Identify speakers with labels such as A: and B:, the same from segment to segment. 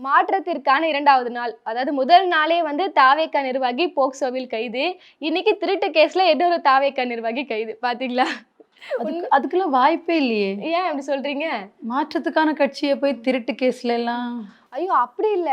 A: மாற்றத்திற்கான 2வது நாள். அதாவது முதல் நாளே வந்து தாவேகா நிர்வாகி போக்சோவில் கைது. இன்னைக்கு திருட்டு கேஸ்ல இன்னொரு தாவேகா நிர்வாகி கைது. பாத்தீங்களா?
B: அதுக்கெல்லாம் வாய்ப்பே இல்லையே.
A: ஏன் அப்படி சொல்றீங்க?
B: மாற்றத்துக்கான கட்சியை போய் திருட்டு கேஸ்ல எல்லாம்
A: ஐயோ! அப்படி இல்ல.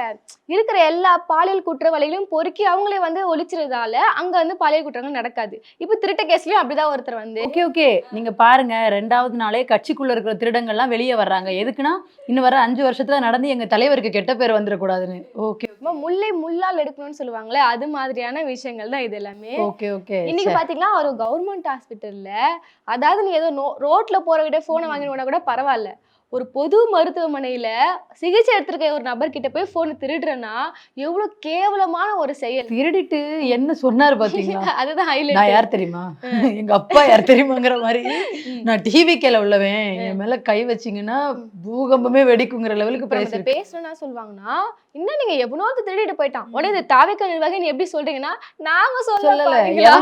A: இருக்கிற எல்லா பாலியல் குற்றவாளிகளையும் பொறுக்கி அவங்களே வந்து ஒழிச்சிறதால, அங்க வந்து பாலியல் குற்றங்கள் நடக்காது. இப்ப திருட்டு கேஸ்லயும் அப்படிதான் ஒருத்தர் வந்து
B: ஓகே ஓகே நீங்க பாருங்க 2வது நாளே கட்சிக்குள்ள இருக்கிற திருடங்கள்லாம் வெளியே வர்றாங்க. எதுக்குன்னா இன்னும் வர 5 வருஷத்துல நடந்து எங்க தலைவருக்கு கெட்ட பேர் வந்துடக்கூடாதுன்னு. ஓகே
A: முல்லை முள்ளால் எடுக்கணும்னு சொல்லுவாங்களே, அது மாதிரியான விஷயங்கள் தான் இது எல்லாமே.
B: ஓகே ஓகே
A: இன்னைக்கு பாத்தீங்கன்னா ஒரு கவர்மெண்ட் ஹாஸ்பிட்டல்ல, அதாவது நீ ஏதோ ரோட்ல போறவிட போனை வாங்கினா கூட பரவாயில்ல, ஒரு பொது மருத்துவமனையில சிகிச்சை எடுத்திருக்க ஒரு நபர்கிட்ட போய் போன் திருடுறேன்னா எவ்வளவு கேவலமான ஒரு செயல்.
B: திருடிட்டு என்ன சொன்னாரு பாத்தீங்களா?
A: அதுதான்
B: நான்
A: ஹைலைட்.
B: யார் தெரியுமா, எங்க அப்பா யார் தெரியுமாங்கிற மாதிரி நான் டிவி கேல உள்ளவன், என் மேல கை வச்சீங்கன்னா பூகம்பமே வெடிக்குங்கிற லெவலுக்கு
A: பேசணும்னா சொல்லுவாங்கன்னா, இன்னும் நீங்க எவனோது திருடிட்டு போயிட்டான், உடனே இந்த தாவேகா நிர்வாகி நீ எப்படி சொல்றீங்கன்னா, நாங்க
B: சொல்லல.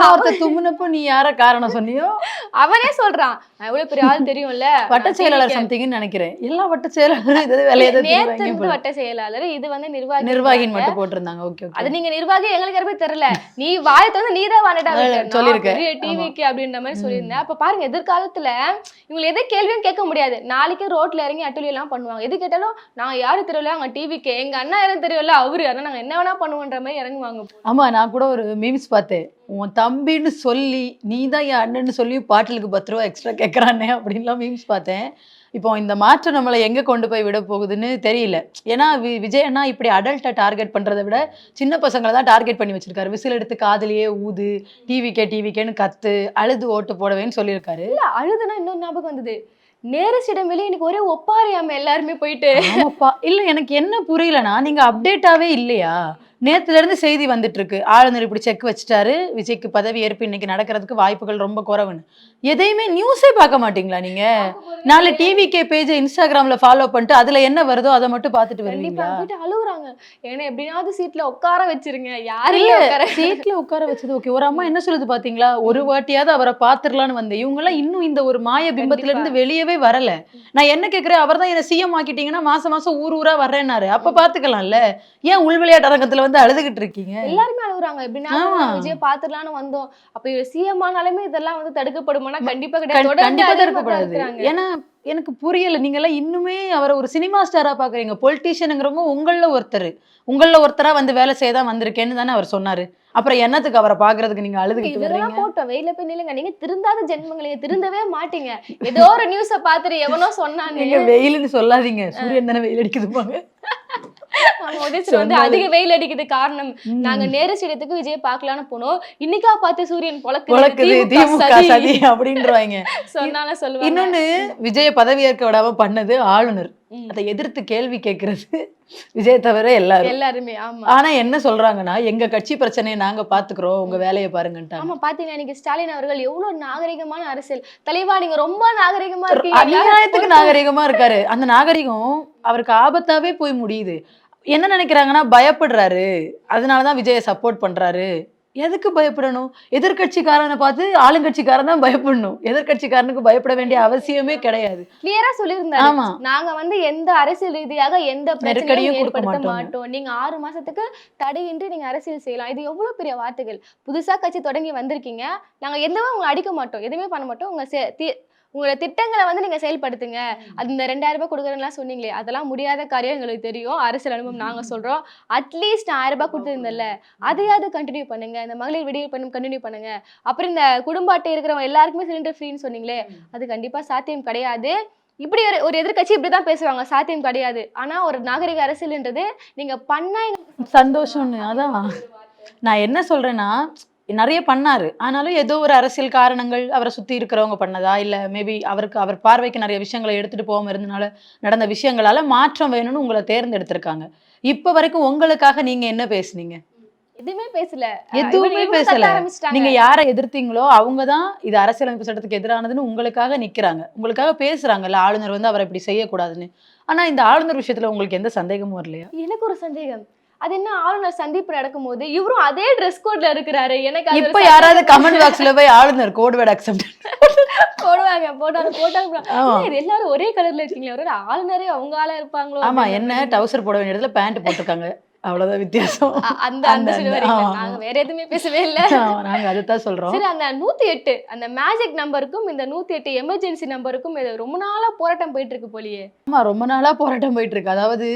B: ஒருத்தர் தும்முனப்போ நீ யார காரணம் சொன்னியோ
A: அவனே சொல்றான், நான் எவ்வளவு பெரிய ஆள் தெரியும்ல,
B: வட்ட செயலாளர் சம்திங்னு நினைக்கிறேன். எல்லா வட்ட செயலாளரும் இதே வேலையை
A: நேத்து இருந்து வட்ட செயலாளர், இது வந்து
B: நிர்வாகின்னு மட்டும் போட்டிருந்தாங்க. ஓகே
A: அது நீங்க நிர்வாகி எங்களுக்கு யாருமே தெரியல, நீ வாயை திறந்து நீதான் வாண்டா
B: சொல்லிருக்க
A: டிவிக்கு அப்படின்ற மாதிரி சொல்லியிருந்தேன். அப்ப பாருங்க எதிர்காலத்துல இவங்க எதை கேள்வியும் கேட்க முடியாது. நாளைக்கு ரோட்ல இறங்கி அட்டலி எல்லாம் பண்ணுவாங்க. எது கேட்டாலும் நான் யாரு தெரியல, அவங்க டிவிக்கு எங்க அண்ணா யாரும் தெரியல அவரு, ஆனா நாங்க என்ன வேணா பண்ணுவோன்ற மாதிரி இறங்குவாங்க.
B: ஆமா நான் கூட ஒரு மீம்ஸ் பார்த்தேன், உன் தம்பின்னு சொல்லி நீ தான் என் அண்ணன்னு சொல்லி பாட்டிலுக்கு 10 ரூபா எக்ஸ்ட்ரா கேட்கறானே அப்படின்லாம் மீம்ஸ் பார்த்தேன். இப்போ இந்த மாற்றம் நம்மளை எங்க கொண்டு போய் விட போகுதுன்னு தெரியல. ஏன்னா விஜய் அண்ணா இப்படி அடல்ட்டை டார்கெட் பண்றதை விட சின்ன பசங்களை தான் டார்கெட் பண்ணி வச்சிருக்காரு. விசில் எடுத்து காதுலயே ஊது, டிவிக்கேன்னு கத்து, அழுது ஓட்டு போடவேன்னு சொல்லியிருக்காரு.
A: இல்ல அழுதுனா இன்னொரு ஞாபகம் வந்தது, நேரசிடம் வெளியே எனக்கு ஒரே ஒப்பாரியாம எல்லாருமே போயிட்டு.
B: இல்ல எனக்கு என்ன புரியலனா, நீங்க அப்டேட்டாவே இல்லையா? நேத்துல இருந்து செய்தி வந்துட்டு இருக்கு, ஆளுநர் இப்படி செக் வச்சுட்டாரு, விஜய்க்கு பதவி ஏற்பு இன்னைக்கு நடக்கிறதுக்கு வாய்ப்புகள் ரொம்ப குறைவுன்னு. எதையுமே நியூஸே பார்க்க மாட்டீங்களா நீங்க? நாலு டிவிகே பேஜ் இன்ஸ்டாகிராம்ல ஃபாலோ பண்ணிட்டு அதுல என்ன வருதோ அதை மட்டும் பார்த்துட்டு வருவீங்களா?
A: அழுகுறாங்க, ஏன்னா எப்படியாவது சீட்ல உட்கார வச்சிருங்க. யாரையும்
B: சீட்ல உட்கார வச்சது ஓகே. ஒரு அம்மா என்ன சொல்லுது பாத்தீங்களா, ஒரு வாட்டியாவது அவரை பாத்துடலான்னு வந்தேன். இவங்க எல்லாம் இன்னும் இந்த ஒரு மாய பிம்பத்துல இருந்து வெளியவே வரல. நான் என்ன கேக்குறேன், அவர் தான் என்ன சிஎம் ஆக்கிட்டீங்கன்னா மாசம் மாசம் ஊரா வர்றேன்னாரு, அப்ப பாத்துக்கலாம்ல. ஏன் உள் விளையாட்டு அரங்கத்துல வந்து அழுதுகிட்டு இருக்கீங்க?
A: எல்லாருமே அழுகுறாங்க. எப்படின்னா விஜய் பாத்துடலான்னு வந்தோம், அப்ப இவர் சிஎம் ஆனாலுமே இதெல்லாம் வந்து தடுக்கப்படுமானா கண்டிப்பா கிடையாது.
B: கண்டிப்பா தடுக்கக்கூடாது. ஏன்னா எனக்கு புரியல, நீங்க எல்லாம் இன்னுமே அவரை ஒரு சினிமா ஸ்டாரா பாக்குறீங்க. பொலிட்டீஷியனுங்கிறவங்க உங்கள ஒருத்தரா வந்து வேலை செய்யதான் வந்திருக்கேன்னு தானே அவர் சொன்னாரு. அப்புறம் என்னத்துக்கு அவரை பாக்குறதுக்கு நீங்க அழுதுகிட்டு வரீங்க?
A: போட்டோம் வெயில போய் நில்லுங்க, நீங்க திருந்தாத ஜென்மங்களே, திருந்தவே மாட்டீங்க. ஏதோ ஒரு நியூஸ பாத்துட்டு எவனோ சொன்னாங்க.
B: நீங்க வெயில்னு சொல்லாதீங்க, சூரியன் தானே வெயில் அடிக்குதுப்பாங்க.
A: வந்து அதிக வெயில் அடிக்குது காரணம் நாங்க நேரசிடத்துக்கு விஜய் பார்க்கலான்னு போனோம், இன்னைக்கா பார்த்து சூரியன் பொளக்குது
B: திமுக சதி அப்படின்றாங்க.
A: சொன்னாலும் சொல்லுவாங்க.
B: இன்னொன்னு, விஜய பதவி ஏற்க விடாம பண்ணது ஆளுநர், அதை எதிர்த்து கேள்வி கேட்கறது விஜய் தவிர எல்லாருமே. ஆனா என்ன சொல்றாங்கன்னா, எங்க கட்சி பிரச்சனையை நாங்க பாத்துக்கிறோம், உங்க வேலையை பாருங்கன்ட்டாங்க.
A: ஆமா பாத்தீங்கன்னா இன்னைக்கு ஸ்டாலின் அவர்கள் எவ்வளவு நாகரிகமான அரசியல் தலைவா, நீங்க ரொம்ப நாகரிகமா இருக்கீங்க.
B: அநியாயத்துக்கு நாகரிகமா இருக்காரு. அந்த நாகரிகம் அவருக்கு ஆபத்தாவே போய் முடியுது. என்ன நினைக்கிறாங்கன்னா, பயப்படுறாரு, அதனாலதான் விஜய சப்போர்ட் பண்றாரு. எதுக்கு பயப்படணும்? எதிர்கட்சிக்காரனை பார்த்து ஆளுங்கட்சிக்காரன் தான் பயப்படணும். எதிர்கட்சிக்காரனுக்கு பயப்பட வேண்டிய அவசியமே கிடையாது.
A: கிளியரா சொல்லியிருந்தாரு, நாங்க வந்து எந்த அரசியல் ரீதியாக எந்த பிரச்சனையும் ஏற்படுத்த மாட்டோம், நீங்க 6 மாசத்துக்கு தடையின்றி நீங்க அரசியல் செய்யலாம். இது எவ்வளவு பெரிய வார்த்தைகள். புதுசா கட்சி தொடங்கி வந்திருக்கீங்க, நாங்க எதுவுமே உங்களை அடிக்க மாட்டோம், எதுவுமே பண்ண மாட்டோம், உங்களோட திட்டங்களை வந்து நீங்க செயல்படுத்துங்க. அந்த 2000 ரூபாய் கொடுக்குறேன்லாம் சொன்னீங்களே, அதெல்லாம் முடியாத காரியம் எங்களுக்கு தெரியும், அரசியல் அனுபவம் நாங்க சொல்றோம். அட்லீஸ்ட் 1000 ரூபாய் கொடுத்துருந்தல, அதையாவது கண்டினியூ பண்ணுங்க. இந்த மகளிர் விடியல் பண்ணும் கண்டினியூ பண்ணுங்க. அப்புறம் இந்த குடும்ப அட்டை இருக்கிறவங்க எல்லாருக்குமே சிலிண்டர் ஃப்ரீன்னு சொன்னீங்களே, அது கண்டிப்பா சாத்தியம் கிடையாது. இப்படி ஒரு எதிர்கட்சி இப்படிதான் பேசுவாங்க, சாத்தியம் கிடையாது. ஆனா ஒரு நாகரிக அரசியல்ன்றது நீங்க பண்ணா
B: சந்தோஷம்னு. அதான் நான் என்ன சொல்றேன்னா, நிறைய பண்ணாரு, ஆனாலும் ஏதோ ஒரு அரசியல் காரணங்கள் அவரை சுத்தி இருக்கிறவங்க பண்ணதா, இல்ல மேபி அவர் பார்வைக்கு நிறைய விஷயங்களை எடுத்துட்டு போகாம இருந்தனால நடந்த விஷயங்களால மாற்றம் வேணும்னு உங்களை தேர்ந்தெடுத்திருக்காங்க. இப்ப வரைக்கும் உங்களுக்காக நீங்க என்ன பேசுனீங்க?
A: எதுவுமே பேசல.
B: நீங்க யாரை எதிர்த்தீங்களோ அவங்கதான் இது அரசியலமைப்பு சட்டத்துக்கு எதிரானதுன்னு உங்களுக்காக நிக்கிறாங்க, உங்களுக்காக பேசுறாங்கல்ல. ஆளுநர் வந்து அவரை இப்படி செய்யக்கூடாதுன்னு. ஆனா இந்த ஆளுநர் விஷயத்துல உங்களுக்கு எந்த சந்தேகமும் வரலையா?
A: எனக்கு ஒரு சந்தேகம், அது என்ன ஆளுநர் சந்திப்பு நடக்கும்போது இவரும் அதே ட்ரெஸ் கோட்ல இருக்கிறாரு. எனக்கு அது
B: இப்ப யாராவது கமெண்ட் பாக்ஸ்ல போய் ஆளுநர் கோட் வேர்ட் அக்செப்ட்
A: போட்டாங்க இது எல்லாரும் ஒரே கலர்ல இருக்கீங்களா, ஒரு ஆளுநரே அவங்க ஆளா இருப்பாங்களோ.
B: ஆமா, என்ன டவுசர் போட வேண்டிய இடத்துல பேண்ட் போட்டிருக்காங்க, அவ்வளவுதான் வித்தியாசம்.
A: அந்த அந்த நாங்க வேற எதுவுமே பேசவே இல்ல.
B: நாங்க அதுதான் சொல்றோம்.
A: சரி, அந்த 108 அந்த மேஜிக் நம்பருக்கும் இந்த 108 எமர்ஜென்சி நம்பருக்கும் ரொம்ப நாளா போராட்டம் போயிட்டு இருக்கு போலியே.
B: ஆமா, ரொம்ப நாளா போராட்டம் போயிட்டு இருக்கு. அதாவது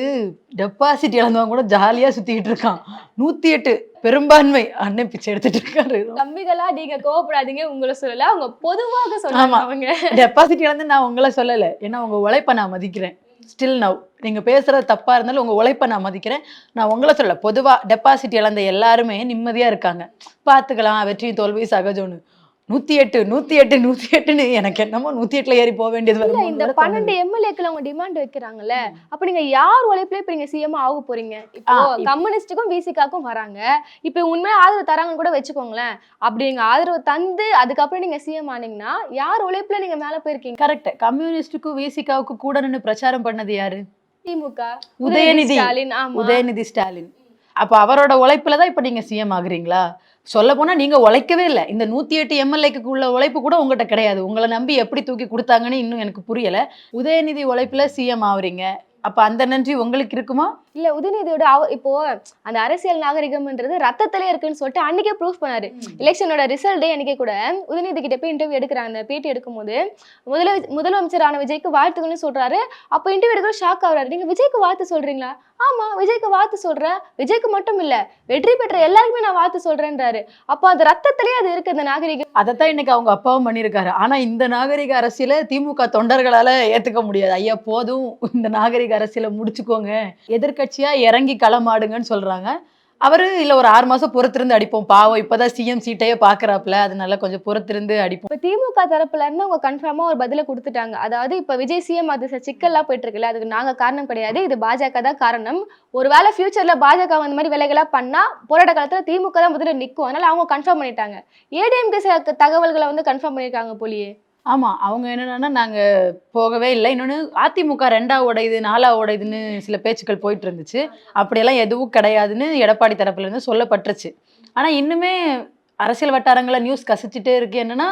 B: டெபாசிட் இழந்தவங்க கூட ஜாலியா சுத்திட்டு இருக்கான். 108 பெரும்பான்மை அண்ணன் பிச்சை எடுத்துட்டு இருக்காரு.
A: தம்பிகளா நீங்க கோவப்படாதீங்க, உங்களை சொல்லல, அவங்க பொதுவாக சொன்னாங்க. அவங்க
B: டெபாசிட் இழந்து நான் உங்களை சொல்லல, ஏன்னா உங்க உழைப்ப நான் மதிக்கிறேன். ஸ்டில் நவ் நீங்க பேசுறது தப்பா இருந்தாலும் உங்க உழைப்ப நான் மதிக்கிறேன். நான் உங்களை சொல்ல, பொதுவா டெபாசிட் இழந்த எல்லாருமே நிம்மதியா இருக்காங்க. பாத்துக்கலாம், வெற்றி தோல்வி சகஜம்னு. 108 108 108ன்னு எனக்கு என்னமோ 108ல ஏறி போக வேண்டியது
A: இல்ல. இந்த 12 எம்எல்ஏக்கள் அவங்க டிமாண்ட் வைக்கிறாங்கல்ல, அப்ப நீங்க யார் உழைப்புல இப்ப நீங்க சிஎம் ஆக போறீங்க? இப்போ கம்யூனிஸ்டுக்கும் விசிகாக்கும் வராங்க, இப்ப உண்மையா ஆதரவு தராங்கன்னு கூட வச்சுக்கோங்களேன். அப்படி நீங்க ஆதரவு தந்து அதுக்கப்புறம் நீங்க சிஎம் ஆனீங்கன்னா யார் உழைப்புல நீங்க மேல போயிருக்கீங்க?
B: கரெக்ட். கம்யூனிஸ்டுக்கும் விசிகாவுக்கு கூட நின்று பிரச்சாரம் பண்ணது யாரு?
A: திமுக,
B: உதயநிதி
A: ஸ்டாலின்.
B: உதயநிதி ஸ்டாலின். அப்ப அவரோட உழைப்புலதான் இப்ப நீங்க சிஎம் ஆகுறீங்களா? சொல்ல போனா நீங்க உழைக்கவே இல்லை. இந்த 108 எம்எல்ஏக்கு உள்ள உழைப்பு கூட உங்ககிட்ட கிடையாது. உங்களை நம்பி எப்படி தூக்கி கொடுத்தாங்கன்னு இன்னும் எனக்கு புரியல. உதயநிதி உழைப்புல சிஎம் ஆகுறீங்க, அப்ப அந்த நன்றி உங்களுக்கு இருக்குமா?
A: இல்ல, உதயநிதியோட இப்போ அந்த அரசியல் நாகரிகம்ன்றது ரத்தத்திலே இருக்குன்னு சொல்லிட்டு அன்னைக்கே ப்ரூஃப் பண்ணாரு. எலெக்ஷனோட ரிசல்ட் டே அன்னைக்கே கூட உதயநிதி கிட்ட போய் இன்டர்வியூ எடுக்கிறாங்க. அந்த பேட்டி எடுக்கும்போது முதலமைச்சரான விஜய்க்கு வாழ்த்துக்கள்னு சொல்றாரு. அப்போ இன்டர்வியூ எடுக்கிற ஷாக் ஆகுறாரு. நீங்க விஜய்க்கு வாழ்த்து சொல்றீங்களா? ஆமா, விஜய்க்கு வாழ்த்து சொல்றேன். விஜய்க்கு மட்டும் இல்ல, வெற்றி பெற்ற எல்லாருக்குமே நான் வாழ்த்து சொல்றேன்றாரு. அப்போ அது ரத்தத்திலேயே அது இருக்கு, அந்த நாகரிகம்.
B: அதைத்தான் இன்னைக்கு அவங்க அப்பாவும் பண்ணியிருக்காரு. ஆனா இந்த நாகரிக அரசியல திமுக தொண்டர்களால ஏத்துக்க முடியாது. ஐயா போதும், இந்த நாகரிக அரசியலை முடிச்சுக்கோங்க, எதிர்க்கட்சியா இறங்கி களமாடுங்கன்னு சொல்றாங்க. அவரு இல்ல, ஒரு 6 மாசம் பொறுத்திருந்து அடிப்போம், பாவம் இப்பதான் சிஎம் சீட்டையே பாக்குறாப்ல, அதனால கொஞ்சம் பொறுத்திருந்து அடிப்போம்.
A: இப்ப திமுக தரப்புல இருந்து அவங்க கன்ஃபார்மா ஒரு பதில கொடுத்துட்டாங்க. அதாவது இப்ப விஜய் சிஎம் அது சிக்கல்லாம் போயிட்டு இருக்குல்ல, அதுக்கு நாங்க காரணம் கிடையாது, இது பாஜக தான் காரணம். ஒருவேளை ஃபியூச்சர்ல பாஜக அந்த மாதிரி வேலைகளா பண்ணா போராட்ட காலத்துல திமுக தான் முதல்ல நிற்கும். அதனால அவங்க கன்ஃபார்ம் பண்ணிட்டாங்க. ஏடிஎம்கே தகவல்களை கன்ஃபார்ம் பண்ணிருக்காங்க போலியே.
B: ஆமா, அவங்க என்னன்னா நாங்க போகவே இல்லை. இன்னொன்னு அதிமுக 2ஆ உடையுது 4ஆ உடையுதுன்னு சில பேச்சுக்கள் போயிட்டு இருந்துச்சு. அப்படியெல்லாம் எதுவும் கிடையாதுன்னு எடப்பாடி தரப்புல இருந்து சொல்லப்பட்டுருச்சு. ஆனா இன்னுமே அரசியல் வட்டாரங்களை நியூஸ் கசிச்சுட்டே இருக்கு. என்னன்னா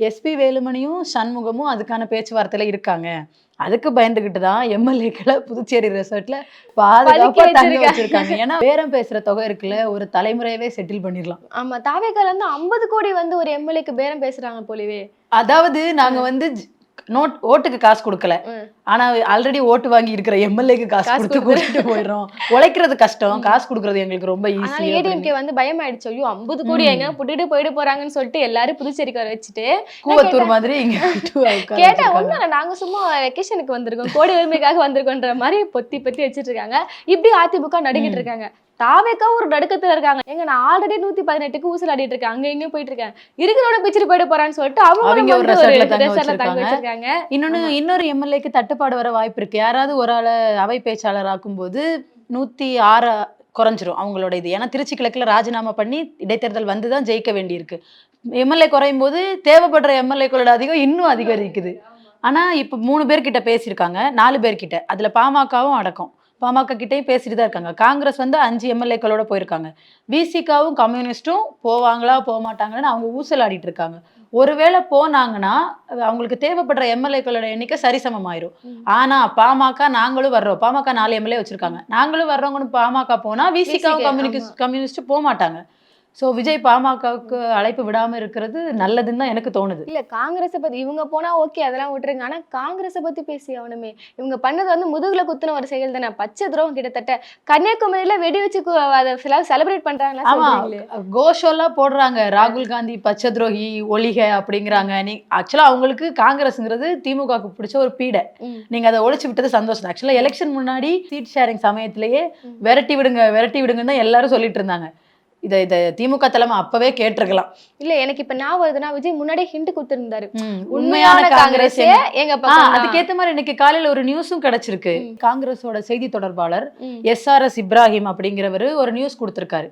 B: எஸ்பி வேலுமணியும் சண்முகமும் அதுக்கான பேச்சுவார்த்தையில இருக்காங்க. அதுக்கு பயந்துகிட்டு தான் எம்எல்ஏக்களை புதுச்சேரி ரெசார்ட்ல பாதுகாப்பா தங்க வச்சிருக்காங்க. ஏன்னா பேரம் பேசுற தொகை இருக்குல்ல, ஒரு தலைமுறையவே செட்டில் பண்ணிடலாம்.
A: ஆமா, தாவேக்கால இருந்து 50 கோடி ஒரு எம்எல்ஏக்கு பேரம் பேசுறாங்க போலவே.
B: அதாவது நாங்க ஓட்டுக்கு காசு கொடுக்கல, ஆனா ஆல்ரெடி ஓட்டு வாங்கி இருக்கிற எம்எல்ஏக்கு காசு கொடுத்து கூட்டிட்டு போயிடுறோம். உழைக்கிறது கஷ்டம், காசு கொடுக்கறது எங்களுக்கு ரொம்ப ஈஸி.
A: ஏடிஎம்கே பயம் ஆயிடுச்சு, ஐயோ 50 கோடி எங்க புட்டிட்டு போயிட்டு போறாங்கன்னு சொல்லிட்டு எல்லாரும் புதுச்சேரிக்கு வர வச்சுட்டு
B: கூவத்தூர் மாதிரி இங்க
A: கேட்டா ஒண்ணு, நாங்க சும்மா வெக்கேஷனுக்கு வந்திருக்கோம், கோடி உரிமைக்காக வந்திருக்கோன்ற மாதிரி பொத்தி வச்சிட்டு இருக்காங்க. இப்படி அதிமுக நடுங்கிட்டு இருக்காங்க. தாவேக்கா ஒரு நடுக்கத்துல இருக்காங்க. எங்க நான் ஆல்ரெடி 118க்கு ஊசல் ஆடிட்டு இருக்கேன், அங்க எங்கேயும் போயிட்டு இருக்கேன், இருக்கிறோட பிச்சுட்டு போயிட்டு போறான்னு சொல்லிட்டு அவங்க ஒரு ரெசார்ட்ல தங்க வச்சிருக்காங்க.
B: இன்னொரு எம்எல்ஏக்கு தட்டுப்பாடு வர வாய்ப்பு இருக்கு. யாராவது ஒரு ஆளை அவை பேச்சாளர் ஆக்கும்போது 106 குறைஞ்சிரும் அவங்களோட இது. ஏன்னா திருச்சி கிழக்குல ராஜினாமா பண்ணி இடைத்தேர்தல் வந்துதான் ஜெயிக்க வேண்டியிருக்கு. எம்எல்ஏ குறையும் போது தேவைப்படுற எம்எல்ஏக்களோட அதிகம் இன்னும் அதிகரிக்குது. ஆனா இப்ப 3 பேர்கிட்ட பேசியிருக்காங்க, 4 பேர்கிட்ட, அதுல பாமகவும் அடக்கம். பாமக கிட்டையும் பேசிட்டு தான் இருக்காங்க. காங்கிரஸ் 5 எம்எல்ஏக்களோட போயிருக்காங்க. விசிகாவும் கம்யூனிஸ்டும் போவாங்களா போக மாட்டாங்கன்னு அவங்க ஊசல் ஆடிட்டு இருக்காங்க. ஒருவேளை போனாங்கன்னா அவங்களுக்கு தேவைப்படுற எம்எல்ஏக்களோட எண்ணிக்கை சரிசமமாயிரும். ஆனா பாமக நாங்களும் வர்றோம், பாமக 4 எம்எல்ஏ வச்சிருக்காங்க, நாங்களும் வர்றவங்கன்னு பாமக போனா விசிகாவும் கம்யூனிஸ்ட் போக மாட்டாங்க. சோ விஜய் பாமகவுக்கு அழைப்பு விடாம இருக்கிறது நல்லதுன்னு தான் எனக்கு தோணுது.
A: இல்ல, காங்கிரஸை பத்தி இவங்க போனா ஓகே, அதெல்லாம் விட்டுருங்க. ஆனா காங்கிரஸை பத்தி பேசி அவனுமே இவங்க பண்ணது முதுகுல குத்துன ஒரு செயல் தானே, பச்சை துரோகம். கிட்டத்தட்ட கன்னியாகுமரியில வெடி வச்சு அதை செலிப்ரேட் பண்றாங்க.
B: ஆமா, கோஷோலாம் போடுறாங்க, ராகுல் காந்தி பச்சை துரோகி ஒழிக அப்படிங்கிறாங்க. ஆக்சுவலா அவங்களுக்கு காங்கிரஸ்ங்கிறது திமுகவுக்கு பிடிச்ச ஒரு பீடை. நீங்க அதை ஒழிச்சு விட்டது சந்தோஷம். ஆக்சுவலா எலெக்ஷன் முன்னாடி சீட் ஷேரிங் சமயத்திலேயே விரட்டி விடுங்கன்னு தான் எல்லாரும் சொல்லிட்டு இருந்தாங்க. இதை திமுக தலைமை அப்பவே கேட்டிருக்கலாம்.
A: இல்ல, எனக்கு இப்ப நான் வருதுன்னா விஜய் முன்னாடியே ஹிண்ட் கொடுத்திருந்தாரு,
B: உண்மையான காங்கிரஸ் எங்க பக்கம். அதுக்கேத்த மாதிரி இன்னைக்கு காலையில ஒரு நியூஸும் கிடைச்சிருக்கு. காங்கிரஸோட செய்தி தொடர்பாளர் SRS இப்ராஹிம் அப்படிங்கிறவரு ஒரு நியூஸ் கொடுத்திருக்காரு.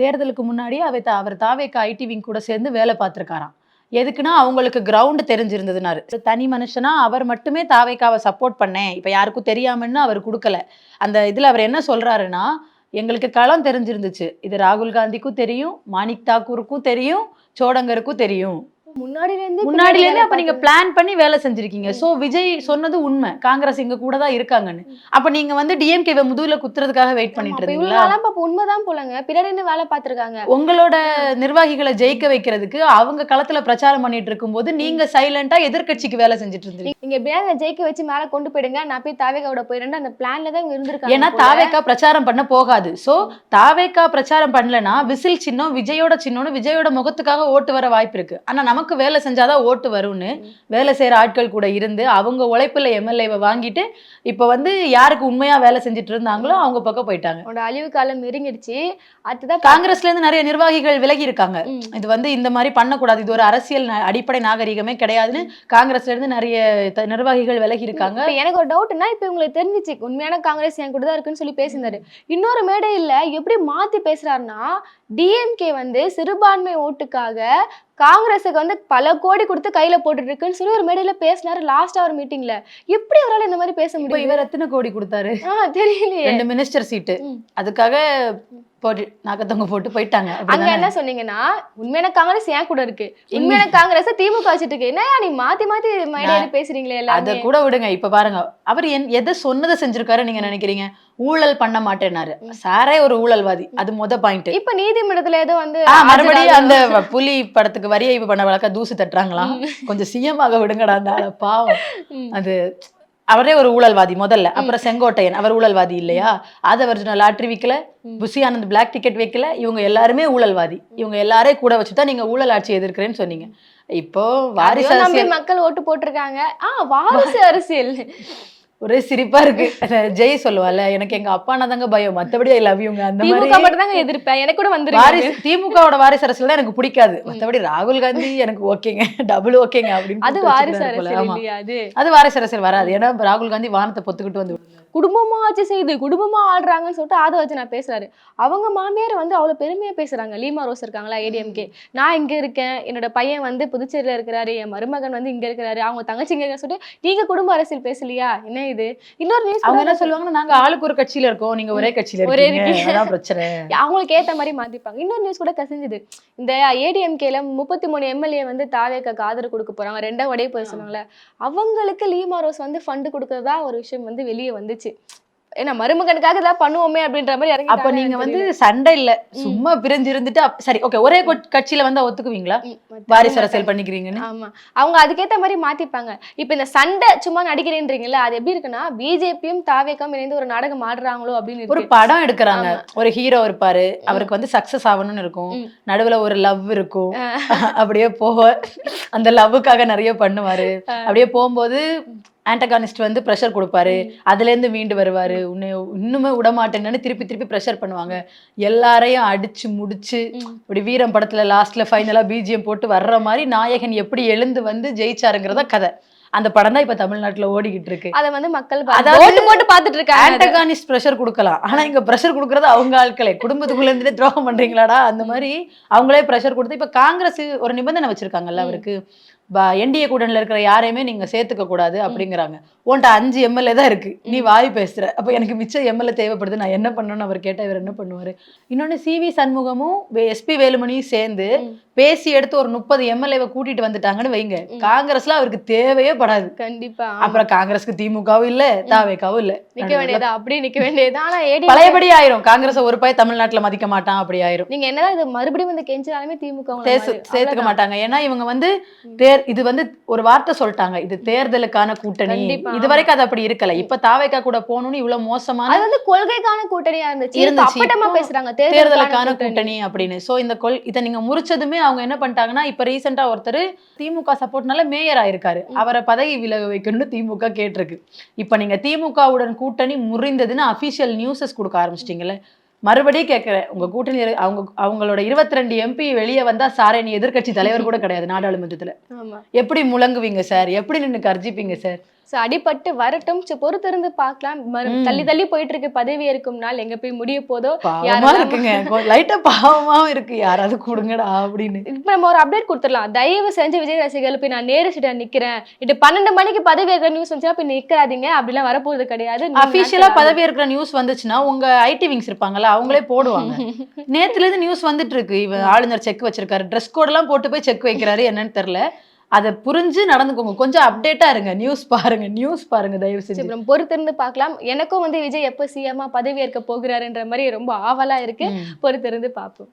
B: தேர்தலுக்கு முன்னாடி அவர் தாவேக்கா ஐடி விங் கூட சேர்ந்து வேலை பார்த்திருக்காராம். எதுக்குன்னா அவங்களுக்கு கிரவுண்ட் தெரிஞ்சிருந்ததுனாரு. தனி மனுஷனா அவர் மட்டுமே தாவேக்காவை சப்போர்ட் பண்ணேன், இப்ப யாருக்கும் தெரியாமன்னு அவர் கொடுக்கல. அந்த இதுல அவர் என்ன சொல்றாருன்னா, எங்களுக்கு களம் தெரிஞ்சிருந்துச்சு. இது ராகுல் காந்திக்கும் தெரியும், மாணிக் தாக்கூருக்கும் தெரியும், சோடங்கருக்கும் தெரியும். முன்னாடில அப்ப நீங்க பிளான் பண்ணி வேலை செஞ்சிருக்கீங்க. சோ விஜய் சொன்னது உண்மை, காங்கிரஸ் எங்க கூட தான் இருக்காங்கன்னு. அப்ப நீங்க வந்து டிஎம்கே முதுகுல குத்துறதுக்காக வெயிட் பண்ணிட்டு இருந்தீங்களா?
A: உண்மைதான் போலங்க, பின்னாடி வேலை பார்த்திருக்காங்க.
B: உங்களோட நிர்வாகிகளை ஜெயிக்க வைக்கிறதுக்கு அவங்க களத்துல பிரச்சாரம் பண்ணிட்டு இருக்கும்போது நீங்க சைலண்டா எதிர்க்கட்சிக்கு வேலை செஞ்சுட்டு இருந்தீங்க.
A: நீங்க எப்படியாவது ஜெயிக்க வச்சு மேல கொண்டு போயிடுங்க, நான் போய் தாவேகாவோட போயிடுறேன் அந்த பிளான்ல தான் இருந்திருக்காங்க.
B: ஏன்னா தாவேகா பிரச்சாரம் பண்ண போகாது. சோ தாவேகா பிரச்சாரம் பண்ணலனா விசில் சின்னம் விஜயோட சின்னம்னு விஜயோட முகத்துக்காக ஓட்டு வர வாய்ப்பு இருக்கு. ஆனா நமக்கு வேலை செஞ்சாதான் ஓட்டு வரும்னு வேலை செய்யற ஆட்கள் கூட இருந்து அவங்க உழைப்புல எம்எல்ஏவை வாங்கிட்டு இப்ப வந்து யாருக்கு உண்மையா வேலை செஞ்சுட்டு இருந்தாங்களோ அவங்க பக்கம் போயிட்டாங்க.
A: அழிவு காலம் நெருங்கிடுச்சு. அடுத்ததான்
B: காங்கிரஸ்ல இருந்து நிறைய நிர்வாகிகள் விலகி இருக்காங்க. இது வந்து இந்த மாதிரி பண்ணக்கூடாது, இது ஒரு அரசியல் அடிப்படை நாகரிகமே கிடையாதுன்னு காங்கிரஸ்ல இருந்து நிறைய நிர்வாகிகள் விலகி இருக்காங்க.
A: எனக்கு ஒரு டவுட்னா இப்ப உங்களுக்கு தெரிஞ்சிச்சு உண்மையான காங்கிரஸ் என் கூட தான் இருக்குன்னு சொல்லி பேசினாரு. இன்னொரு மேடையில எப்படி மாத்தி பேசுறாருன்னா, டிஎம்கே வந்து சிறுபான்மை ஓட்டுக்காக காங்கிரஸுக்கு வந்து பல கோடி கொடுத்து கையில போட்டுட்டு இருக்குன்னு சொல்லி ஒரு மேடையில பேசினாரு லாஸ்ட் அவர் மீட்டிங்ல. எப்படி அவரால் இந்த மாதிரி பேச முடியும்?
B: இவர் எத்தனை கோடி கொடுத்தாரு
A: தெரியலையே.
B: 2 மினிஸ்டர் சீட்டு அதுக்காக போட்டு நாக்கத்தவங்க போட்டு போயிட்டாங்க.
A: அங்க என்ன சொன்னீங்கன்னா, உண்மையான காங்கிரஸ் ஏன் கூட இருக்கு, உண்மையான காங்கிரஸ் திமுக வச்சிட்டு இருக்கு, என்ன நீ மாத்தி மாத்தி மேடையில பேசுறீங்களே எல்லாம்.
B: அத கூட விடுங்க. இப்ப பாருங்க அவர் எதை சொன்னதை செஞ்சிருக்காரு நீங்க நினைக்கிறீங்க? ஊழல் பண்ண மாட்டேனாரு. சாரே ஒரு ஊழல்வாதி, அது முத பாயிண்ட்.
A: இப்ப நீதிமன்றத்துல ஏதோ வந்து
B: மறுபடியும் அந்த புலி படத்துக்கு வரி ஐவு பண்ண வழக்க தூசு தட்டுறாங்களாம். கொஞ்சம் சிஎம் ஆக விடுங்கடா அந்த பாவம். அது அவரே ஒரு ஊழல்வாதி முதல்ல. அப்புறம் செங்கோட்டையன் அவர் ஊழல்வாதி இல்லையா? ஆதவர்ஜுன lottery விக்கல, Bussy Anand black ticket வைக்கல, இவங்க எல்லாருமே ஊழல்வாதி. இவங்க எல்லாரையும் கூட வச்சுதான் நீங்க ஊழல் ஆட்சி எதிர்க்கிறேன்னு சொன்னீங்க. இப்போ வாரிசு அரசியல்
A: மக்கள் ஓட்டு போட்டிருக்காங்க. வாரிசு அரசியல்
B: ஒரே சிரிப்பா இருக்கு. ஜெய் சொல்லுவால, எனக்கு எங்க அப்பானா தாங்க பயம், மத்தபடி ஐ லவ் யூங்க. அந்த மாதிரி
A: மட்டும் தாங்க எதிர்ப்பேன். எனக்கு கூட வந்து
B: வாரிசு திமுகவோட வாரிசு அரசியல் தான் எனக்கு பிடிக்காது, மத்தபடி ராகுல் காந்தி எனக்கு ஓகேங்க, டபுள் ஓகேங்க அப்படின்னு.
A: அது வாரிசு அரசியல் இல்லையா? அது
B: வாரிசு அரசியல் வராது. ஏன்னா ராகுல் காந்தி வானத்தை பொத்துக்கிட்டு வந்து
A: குடும்பமா ஆட்சி செய்து குடும்பமா ஆடுறாங்கன்னு சொல்லிட்டு அதை வச்சு நான் பேசுறாரு. அவங்க மாமியார் வந்து அவ்வளவு பெருமையா பேசுறாங்க. லீமா ரோஸ் இருக்காங்களா ஏடிஎம்கே, நான் இங்க இருக்கேன், என்னோட பையன் வந்து புதுச்சேரியில இருக்கிறாரு, என் மருமகன் வந்து இங்க இருக்கிறாரு, அவங்க தங்கச்சி இங்க சொல்லிட்டு நீங்க குடும்ப அரசியல் பேசலையா? என்ன இது? இன்னொரு நியூஸ்
B: அவங்க என்ன சொல்லுவாங்கன்னா, நாங்க ஆளுக்கு ஒரு கட்சியில இருக்கோம், நீங்க ஒரே கட்சியில இருக்கீங்க, அதான் பிரச்சனை.
A: அவங்களுக்கு ஏத்த மாதிரி மாத்திப்பாங்க. இன்னொரு நியூஸ் கூட கசிஞ்சுது, இந்த ஏடிஎம்கேல 33 எம்எல்ஏ வந்து தாவேக்காக்கு ஆதரவு கொடுக்க போறாங்க, 2 வடையை போய் சொன்னாங்களே, அவங்களுக்கு லீமா ரோஸ் வந்து ஃபண்ட் கொடுக்கறதா ஒரு விஷயம் வந்து வெளியே வந்துச்சு. ஏன்னா மருமகனுக்காக தான் பண்ணுவோமே அப்படின்ற மாதிரி இறங்கி.
B: அப்ப நீங்க வந்து சண்டை இல்ல, சும்மா பிரிஞ்சு இருந்துட்டு சரி ஓகே ஒரே கட்சியில வந்தா ஒத்துக்குவீங்களா வாரிசு அரசியல் பண்ணிக்கிறீங்கன்னு?
A: ஆமா, அவங்க அதுக்கேத்த மாதிரி மாத்திப்பாங்க. இப்ப இந்த சண்டை சும்மா நடிக்கிறேன்றீங்கல்ல, அது எப்படி இருக்குன்னா பிஜேபியும் தாவேக்கும் இணைந்து ஒரு நாடகம் ஆடுறாங்களோ அப்படின்னு
B: ஒரு படம் எடுக்கிறாங்க. ஒரு ஹீரோ இருப்பாரு, அவருக்கு வந்து சக்சஸ் ஆகணும்னு இருக்கும், நடுவுல ஒரு லவ் இருக்கும், அப்படியே போக அந்த லவ்வுக்காக நிறைய பண்ணுவாரு, அப்படியே போகும்போது ஆன்டகானிஸ்ட் வந்து ப்ரெஷர் கொடுப்பாரு, அதுல இருந்து மீண்டு வருவாரு, இன்னுமே விடமாட்டேன்னு திருப்பி திருப்பி ப்ரெஷர் பண்ணுவாங்க, எல்லாரையும் அடிச்சு முடிச்சு இப்படி வீரம் படத்துல லாஸ்ட்ல ஃபைனலா பிஜிஎம் போட்டு வர்ற மாதிரி நாயகன் எப்படி எழுந்து வந்து ஜெயிச்சாருங்கிறத கதை. அந்த படம் தான் இப்ப தமிழ்நாட்டுல ஓடிக்கிட்டு இருக்கு.
A: அதை வந்து மக்கள் போட்டு பாத்துட்டு இருக்காங்க.
B: ஆன்டகானிஸ்ட் ப்ரெஷர் கொடுக்கலாம், ஆனா இங்க ப்ரெஷர் கொடுக்கறது அவங்க ஆட்களே, குடும்பத்துக்குள்ள இருந்துட்டு துரோகம் பண்றீங்களாடா அந்த மாதிரி அவங்களே ப்ரெஷர் கொடுத்து. இப்ப காங்கிரஸ் ஒரு நிபந்தனை வச்சிருக்காங்கல்ல அவருக்கு, என்டிஏ கூட்டணியில இருக்கிற யாரையுமே நீங்க சேர்த்துக்க கூடாது அப்படிங்கிறாங்க. உன்ட்ட 5 எம்எல்ஏ தான் இருக்கு, நீ வாய் பேசுற, அப்ப எனக்கு மிச்சம் எம்எல்ஏ தேவைப்படுது, நான் என்ன பண்ணணும்னு அவர் கேட்டா இவர் என்ன பண்ணுவாரு? இன்னொன்னு சிவி சண்முகமும் எஸ்பி வேலுமணியும் சேர்ந்து பேசி எடுத்து ஒரு 30 எம்எல்ஏவை கூட்டிட்டு வந்துட்டாங்கன்னு வைங்க, காங்கிரஸ்ல அவருக்கு தேவையே படாது.
A: கண்டிப்பா.
B: அப்புறம் காங்கிரஸ்க்கு திமுகவும் இல்ல, தாவேக்காவும் இல்ல,
A: நிக்க வேண்டியதா, அப்படியே நிக்க வேண்டியது. ஆனா
B: பழையபடி ஆயிரும், காங்கிரஸ் ஒரு பய தமிழ்நாட்டுல மதிக்க மாட்டான், அப்படி ஆயிரும்.
A: நீங்க என்னதான் இது மறுபடியும் வந்து கெஞ்சினாலுமே திமுக
B: சேர்த்துக்க மாட்டாங்க. ஏன்னா இவங்க வந்து இது வந்து ஒரு வார்த்தை சொல்லிட்டாங்க, இது தேர்தலுக்கான கூட்டணி. இது வரைக்கும் அது அப்படி இருக்கல, இப்ப தாவேக்கா கூட போகணும்னு இவ்வளவு மோசமான
A: அது வந்து கொள்கைக்கான கூட்டணியா இருந்துச்சு, பேசுறாங்க
B: தேர்தலுக்கான கூட்டணி அப்படின்னு. சோ இந்த இதை நீங்க முறிச்சதுமே அவங்க என்ன பண்ணிட்டாங்கன்னா, இப்ப ரீசெண்டா ஒருத்தர் திமுக சப்போர்ட்னால மேயர் ஆயிருக்காரு, அவரை பதவி விலக வைக்கணும்னு திமுக கேட்டிருக்கு. இப்ப நீங்க திமுகவுடன் கூட்டணி முறிந்ததுன்னு அபிஷியல் நியூஸஸ் கொடுக்க ஆரம்பிச்சிட்டீங்கல்ல. மறுபடியும் கேட்கிறேன், உங்க கூட்டணி அவங்களோட 22 எம்பி வெளியே வந்தா சாரே நீ எதிர்கட்சி தலைவர் கூட கிடையாது நாடாளுமன்றத்துல, எப்படி முழங்குவீங்க சார்? எப்படி நின்று கர்ஜிப்பீங்க சார்?
A: சோ அடிபட்டு வரட்டும், பொறுத்திருந்து பார்க்கலாம். தள்ளி தள்ளி போயிட்டு இருக்கு பதவி ஏற்கும் நாள், எங்க போய் முடிய போதோ.
B: பாவமா இருக்குங்க, லைட்டா பாவமாவும் இருக்கு, யாராவது கொடுங்கடா அப்படின்னு.
A: இப்ப நம்ம ஒரு அப்டேட் கொடுத்துடலாம், தயவு செஞ்சு விஜய் ரசிகர்கள் போய் நான் நேரு சீட்டை நிக்கிறேன், இது 12 மணிக்கு பதவி ஏற்கிற நியூஸ் வந்துச்சுன்னா போய் நிக்காதீங்க, அப்படிலாம் வரப்போகுது கிடையாது.
B: அபிஷியலா பதவி ஏற்கிற நியூஸ் வந்துச்சுன்னா உங்க ஐடி விங்ஸ் இருப்பாங்கல்ல, அவங்களே போடுவாங்க. நேத்துல இருந்து நியூஸ் வந்துட்டு இருக்கு, இவ ஆளுநர் செக் வச்சிருக்காரு, ட்ரெஸ் கோட் எல்லாம் போட்டு போய் செக் வைக்கிறாரு, என்னன்னு தெரியல. அதை புரிஞ்சு நடந்துக்கோங்க, கொஞ்சம் அப்டேட்டா இருங்க, நியூஸ் பாருங்க தயவு செஞ்சு.
A: நம்ம பொறுத்திருந்து பார்க்கலாம். எனக்கும் வந்து விஜய் எப்ப சிஎம்மா பதவி ஏற்க போகிறாருன்ற மாதிரி ரொம்ப ஆவலா இருக்கு. பொறுத்திருந்து பார்ப்போம்.